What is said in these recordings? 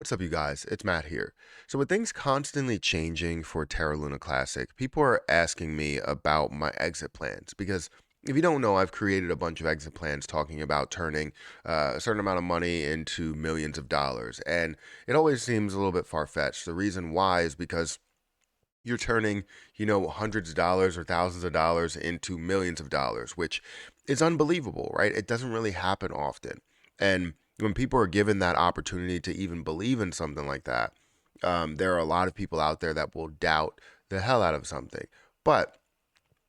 What's up, you guys? It's Matt here. So, with things constantly changing for Terra Luna Classic, people are asking me about my exit plans because if you don't know, I've created a bunch of exit plans talking about turning a certain amount of money into millions of dollars. And it always seems a little bit far fetched. The reason why is because you're turning, hundreds of dollars or thousands of dollars into millions of dollars, which is unbelievable, right? It doesn't really happen often. And when people are given that opportunity to even believe in something like that, there are a lot of people out there that will doubt the hell out of something. But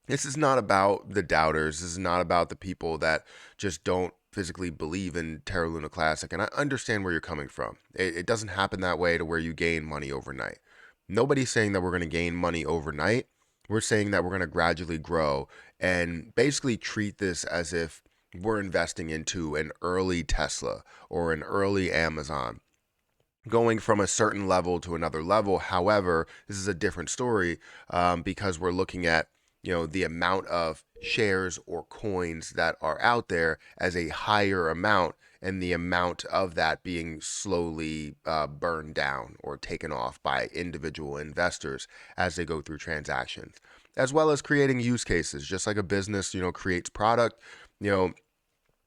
this is not about the doubters. This is not about the people that just don't physically believe in Terra Luna Classic. And I understand where you're coming from. It doesn't happen that way to where you gain money overnight. Nobody's saying that we're going to gain money overnight. We're saying that we're going to gradually grow and basically treat this as if we're investing into an early Tesla or an early Amazon, going from a certain level to another level. However, this is a different story because we're looking at the amount of shares or coins that are out there as a higher amount, and the amount of that being slowly burned down or taken off by individual investors as they go through transactions, as well as creating use cases. Just like a business creates product, you know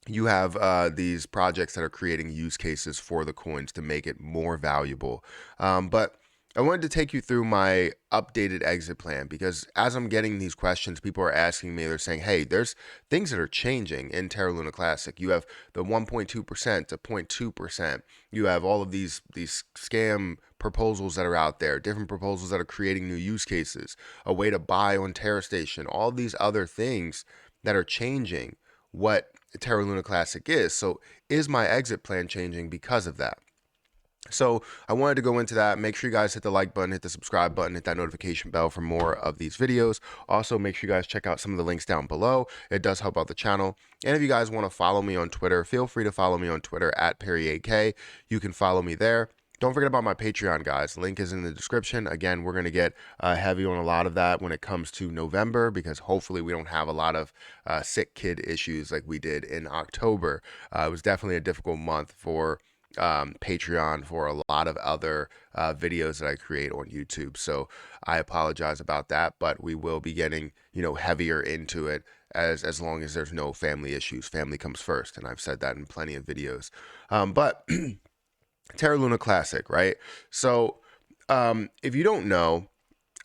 you have these projects that are creating use cases for the coins to make it more valuable. But I wanted to take you through my updated exit plan because as I'm getting these questions, people are asking me, they're saying, hey, there's things that are changing in Terra Luna Classic. You have the 1.2% to 0.2%. You have all of these scam proposals that are out there, different proposals that are creating new use cases, a way to buy on Terra Station, all these other things that are changing what Terra Luna Classic is. So is my exit plan changing because of that? So I wanted to go into that. Make sure you guys hit the like button, hit the subscribe button, hit that notification bell for more of these videos. Also, make sure you guys check out some of the links down below. It does help out the channel. And if you guys want to follow me on Twitter, feel free to follow me on Twitter at Perry8K. You can follow me there. Don't forget about my Patreon, guys. Link is in the description. Again, we're going to get heavy on a lot of that when it comes to November because hopefully we don't have a lot of sick kid issues like we did in October. It was definitely a difficult month for Patreon, for a lot of other videos that I create on YouTube. So I apologize about that, but we will be getting, heavier into it as long as there's no family issues. Family comes first. And I've said that in plenty of videos. But Terra Luna Classic, right? So if you don't know,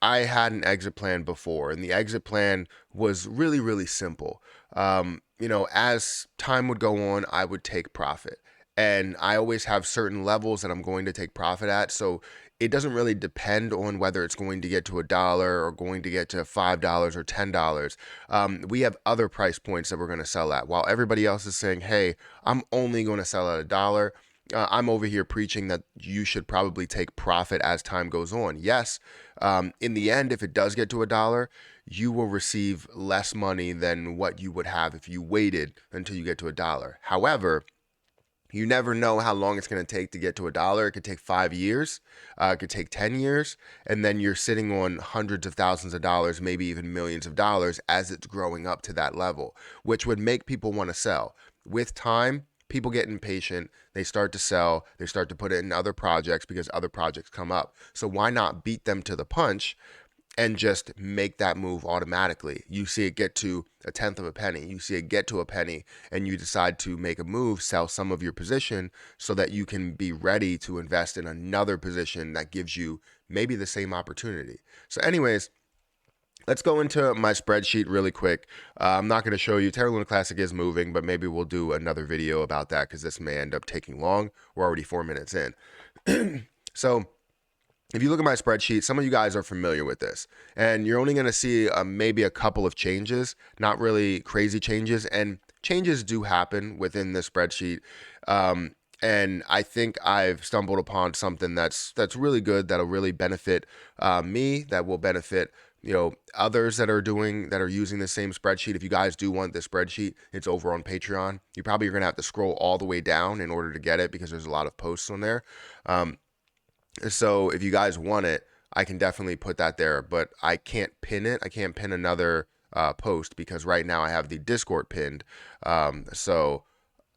I had an exit plan before, and the exit plan was really, really simple. As time would go on, I would take profit. And I always have certain levels that I'm going to take profit at. So it doesn't really depend on whether it's going to get to $1 or going to get to $5 or $10. We have other price points that we're going to sell at. While everybody else is saying, hey, I'm only going to sell at $1. I'm over here preaching that you should probably take profit as time goes on. Yes, in the end, if it does get to $1, you will receive less money than what you would have if you waited until you get to $1. However, you never know how long it's going to take to get to $1. It could take 5 years. It could take 10 years. And then you're sitting on hundreds of thousands of dollars, maybe even millions of dollars as it's growing up to that level, which would make people want to sell. With time, people get impatient. They start to sell. They start to put it in other projects because other projects come up. So why not beat them to the punch and just make that move automatically? You see it get to a tenth of a penny, you see it get to a penny, and you decide to make a move, sell some of your position so that you can be ready to invest in another position that gives you maybe the same opportunity. So anyways, let's go into my spreadsheet really quick. I'm not going to show you. Terra Luna Classic is moving, but maybe we'll do another video about that because this may end up taking long. We're already 4 minutes in. So if you look at my spreadsheet, some of you guys are familiar with this, and you're only going to see maybe a couple of changes, not really crazy changes, and changes do happen within the spreadsheet. And I think I've stumbled upon something that's really good, that'll really benefit me, that will benefit others that are using the same spreadsheet. If you guys do want this spreadsheet, it's over on Patreon. You probably are going to have to scroll all the way down in order to get it because there's a lot of posts on there. So if you guys want it, I can definitely put that there, but I can't pin it. I can't pin another post because right now I have the Discord pinned. So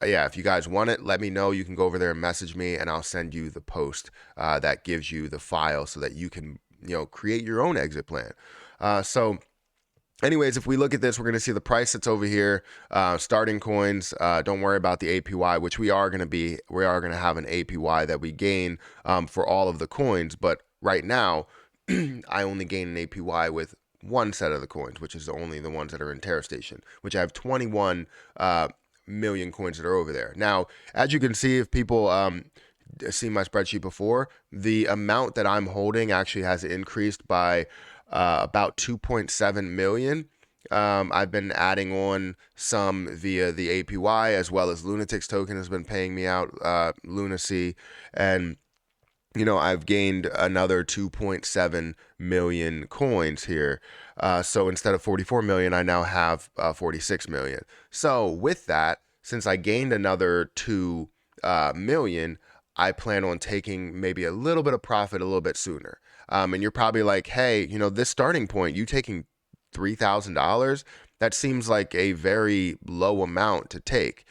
yeah, if you guys want it, let me know. You can go over there and message me, and I'll send you the post that gives you the file so that you can, create your own exit plan. So anyways, if we look at this, we're going to see the price that's over here, starting coins. Don't worry about the APY, which we are going to have an APY that we gain for all of the coins. But right now, I only gain an APY with one set of the coins, which is only the ones that are in Terra Station, which I have 21 million coins that are over there. Now, as you can see, if people seen my spreadsheet before, the amount that I'm holding actually has increased by about 2.7 million. I've been adding on some via the APY, as well as Lunatics token has been paying me out lunacy, and I've gained another 2.7 million coins here. So instead of 44 million, I now have 46 million. So with that, since I gained another 2 million, I plan on taking maybe a little bit of profit a little bit sooner. And you're probably like, hey, this starting point, you taking $3,000, that seems like a very low amount to take.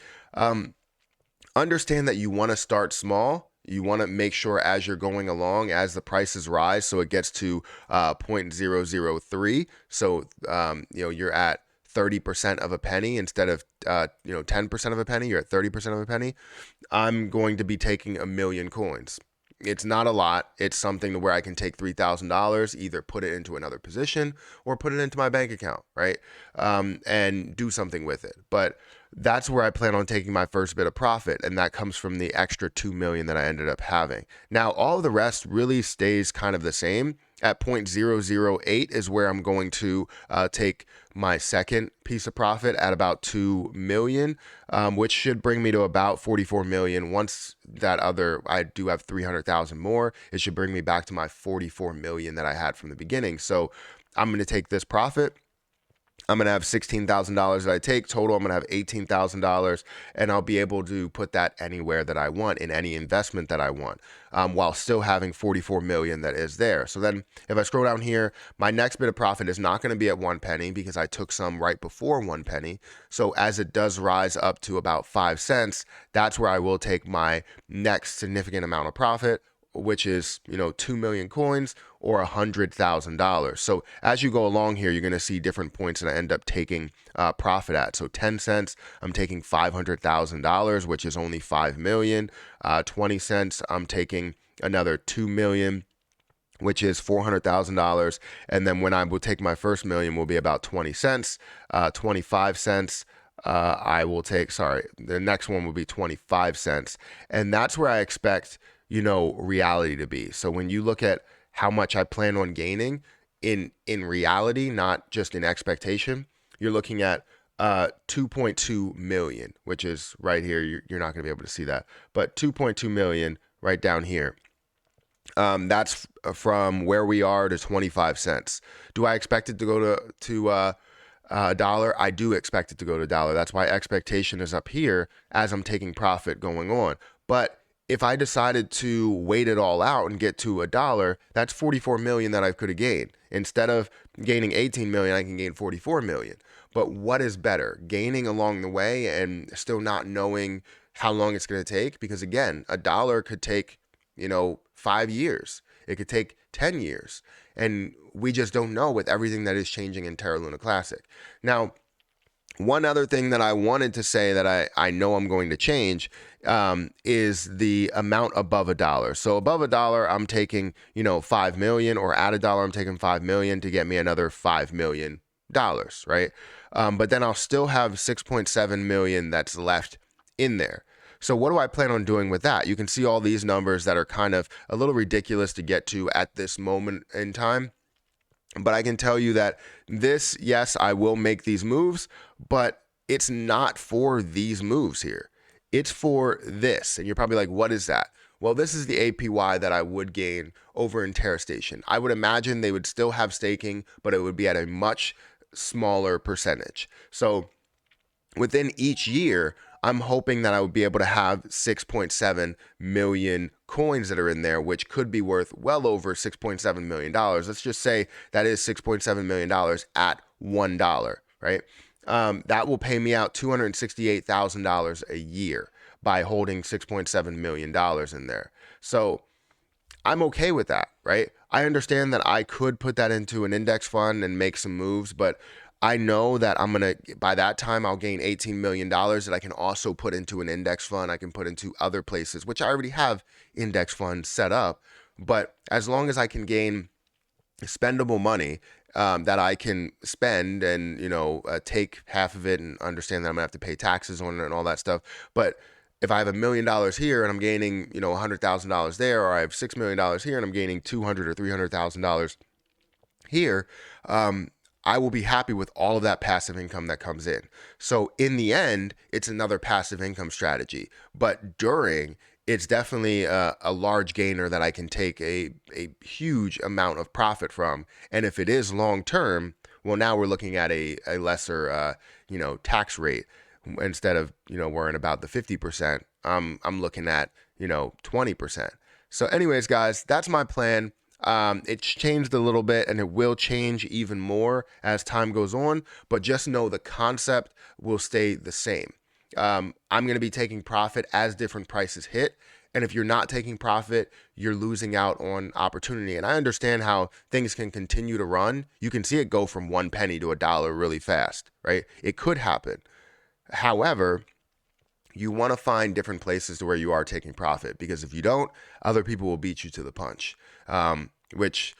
Understand that you want to start small. You want to make sure as you're going along, as the prices rise, so it gets to 0.003. So, you're at 30% of a penny instead of 10% of a penny. You're at 30% of a penny. I'm going to be taking 1 million coins. It's not a lot. It's something to where I can take $3,000, either put it into another position or put it into my bank account, right? And do something with it. But that's where I plan on taking my first bit of profit, and that comes from the extra 2 million that I ended up having. Now, all of the rest really stays kind of the same. At 0.008 is where I'm going to take my second piece of profit at about 2 million, which should bring me to about 44 million. Once I do have 300,000 more, it should bring me back to my 44 million that I had from the beginning. So I'm going to take this profit. I'm going to have $16,000 that I take total. I'm going to have $18,000, and I'll be able to put that anywhere that I want in any investment that I want, while still having 44 million that is there. So then if I scroll down here, my next bit of profit is not going to be at 1 penny because I took some right before 1 penny. So as it does rise up to about 5 cents, that's where I will take my next significant amount of profit, which is 2 million coins or $100,000. So as you go along here, you're going to see different points that I end up taking profit at. So 10 cents, I'm taking $500,000, which is only 5 million. 20 cents, I'm taking another 2 million, which is $400,000. And then when I will take my first million, will be about 20 cents. 25 cents, I will take, the next one will be 25 cents. And that's where I expect reality to be. So when you look at how much I plan on gaining in reality, not just in expectation, you're looking at 2.2 million, which is right here. You're not going to be able to see that, but 2.2 million right down here. That's from where we are to 25 cents. Do I expect it to go to a dollar? I do expect it to go to a dollar. That's why expectation is up here as I'm taking profit going on. But if I decided to wait it all out and get to a dollar, that's 44 million that I could have gained. Instead of gaining 18 million, I can gain 44 million. But what is better? Gaining along the way and still not knowing how long it's going to take? Because again, a dollar could take, 5 years. It could take 10 years. And we just don't know with everything that is changing in Terra Luna Classic. Now, one other thing that I wanted to say that I know I'm going to change is the amount above a dollar. So above a dollar, I'm taking, 5 million, or at a dollar, I'm taking 5 million to get me another $5 million, right? But then I'll still have 6.7 million that's left in there. So what do I plan on doing with that? You can see all these numbers that are kind of a little ridiculous to get to at this moment in time. But I can tell you that this, yes, I will make these moves, but it's not for these moves here. It's for this. And you're probably like, what is that? Well, this is the APY that I would gain over in Terra Station. I would imagine they would still have staking, but it would be at a much smaller percentage. So within each year, I'm hoping that I would be able to have 6.7 million coins that are in there, which could be worth well over $6.7 million. Let's just say that is $6.7 million at $1, right? that will pay me out $268,000 a year by holding $6.7 million in there. So I'm okay with that, right? I understand that I could put that into an index fund and make some moves, but I know that by that time, I'll gain $18 million that I can also put into an index fund. I can put into other places, which I already have index funds set up. But as long as I can gain spendable money that I can spend and, take half of it and understand that I'm gonna have to pay taxes on it and all that stuff. But if I have $1 million here and I'm gaining, $100,000 there, or I have $6 million here and I'm gaining $200,000 or $300,000 here, I will be happy with all of that passive income that comes in. So in the end, it's another passive income strategy. But during, it's definitely a large gainer that I can take a huge amount of profit from. And if it is long term, well, now we're looking at a lesser, tax rate. Instead of, worrying about the 50%, I'm looking at, 20%. So anyways, guys, that's my plan. It's changed a little bit and it will change even more as time goes on, but just know the concept will stay the same. I'm going to be taking profit as different prices hit. And if you're not taking profit, you're losing out on opportunity. And I understand how things can continue to run. You can see it go from 1 penny to $1 really fast, right? It could happen. However, you want to find different places to where you are taking profit, because if you don't, other people will beat you to the punch, which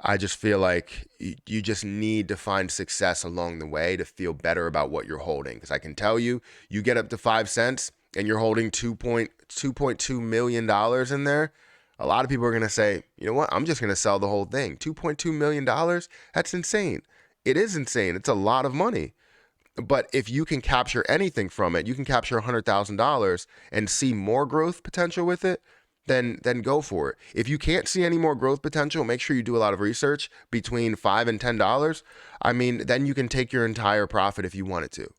I just feel like you just need to find success along the way to feel better about what you're holding. Because I can tell you, you get up to 5 cents and you're holding $2.2 million in there. A lot of people are going to say, you know what, I'm just going to sell the whole thing. $2.2 million? That's insane. It is insane. It's a lot of money. But if you can capture anything from it, you can capture $100,000 and see more growth potential with it, then go for it. If you can't see any more growth potential, make sure you do a lot of research between $5 and $10. I mean, then you can take your entire profit if you wanted to.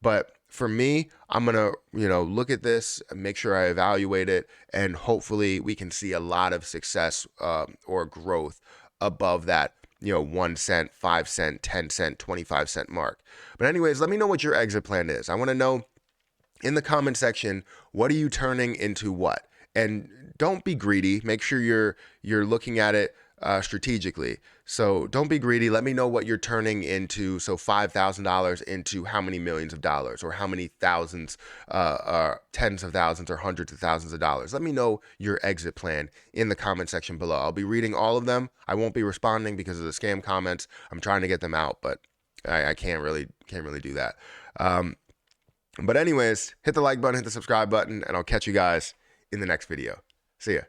But for me, I'm going to, look at this and make sure I evaluate it, and hopefully we can see a lot of success or growth above that 1 cent, 5 cent, 10 cent, 25 cent mark. But anyways, let me know what your exit plan is. I want to know in the comment section, what are you turning into what? And don't be greedy. Make sure you're looking at it strategically. So don't be greedy. Let me know what you're turning into. So $5,000 into how many millions of dollars, or how many thousands, tens of thousands, or hundreds of thousands of dollars. Let me know your exit plan in the comment section below. I'll be reading all of them. I won't be responding because of the scam comments. I'm trying to get them out, but I can't really do that. But anyways, hit the like button, hit the subscribe button, and I'll catch you guys in the next video. See ya.